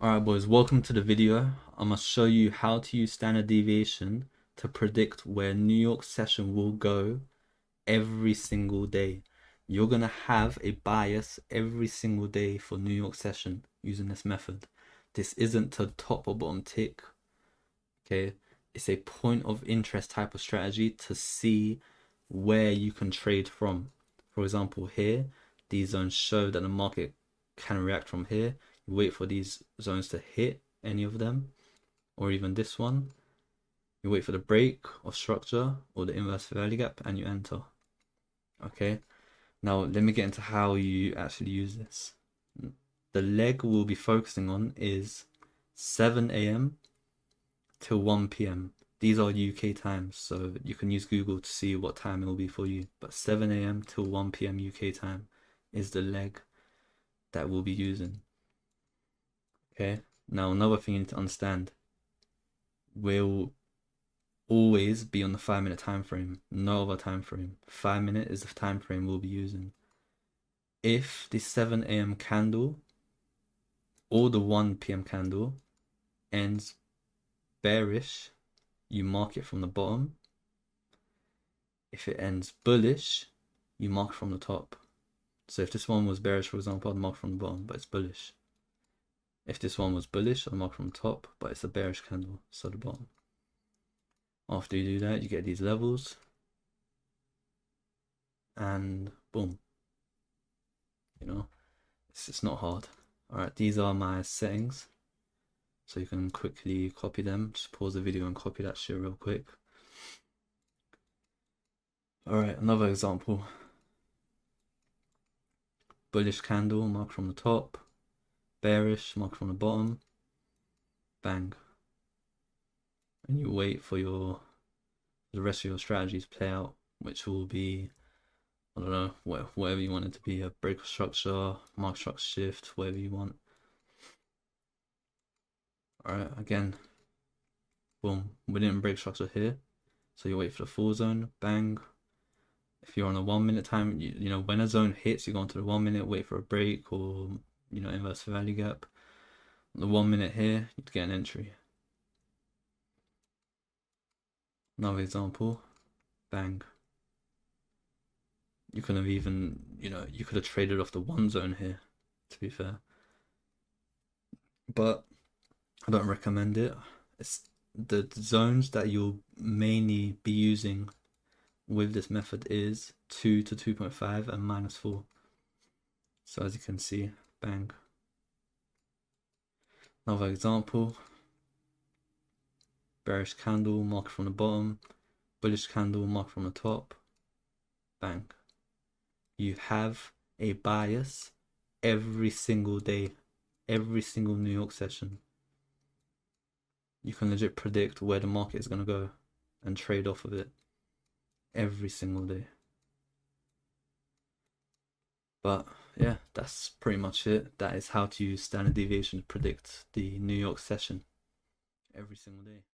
Alright boys, welcome to the video. I'm going to show you how to use standard deviation to predict where New York session will go every single day. You're going to have a bias every single day for New York session using this method. This isn't to top or bottom tick, okay? It's a point of interest type of strategy to see where you can trade from. For example, here, these zones show that the market can react from here. You wait for these zones to hit any of them, or even this one. You wait for the break of structure or the inverse value gap and you enter. Okay, now let me get into how you actually use this. The leg we'll be focusing on is 7 a.m. till 1 p.m. These are UK times, so you can use Google to see what time it will be for you. But 7 a.m. till 1 p.m. UK time is the leg that we'll be using. Okay, now another thing you need to understand, we'll always be on the 5-minute time frame, no other time frame. 5 minute is the time frame we'll be using. If the 7 a.m. candle or the 1 p.m. candle ends bearish, you mark it from the bottom. If it ends bullish, you mark from the top. So if this one was bearish, for example, I'd mark from the bottom, but it's bullish. If this one was bullish, I'd mark from the top, but it's a bearish candle, so the bottom. After you do that, you get these levels, and boom. You know, it's not hard. Alright, these are my settings, so you can quickly copy them. Just pause the video and copy that shit real quick. Alright, another example. Bullish candle, mark from the top. Bearish, mark from the bottom. Bang. And you wait for the rest of your strategy to play out, which will be, I don't know, whatever you want it to be, a break of structure, mark structure shift, whatever you want. Alright, again, boom, we didn't break structure here, so you wait for the full zone, bang. If you're on a 1 minute time, you know, when a zone hits, you go into the 1 minute, wait for a break or, you know, inverse value gap. The 1 minute here, you'd get an entry. Another example, bang. You could have even, you know, you could have traded off the 1 zone here, to be fair. But I don't recommend it. It's the zones that you'll mainly be using with this method is 2 to 2.5 and -4. So as you can see, bang. Another example, bearish candle, mark from the bottom, bullish candle, mark from the top, bang. You have a bias every single day, every single New York session. You can legit predict where the market is going to go and trade off of it every single day. But yeah, that's pretty much it. That is how to use standard deviation to predict the New York session every single day.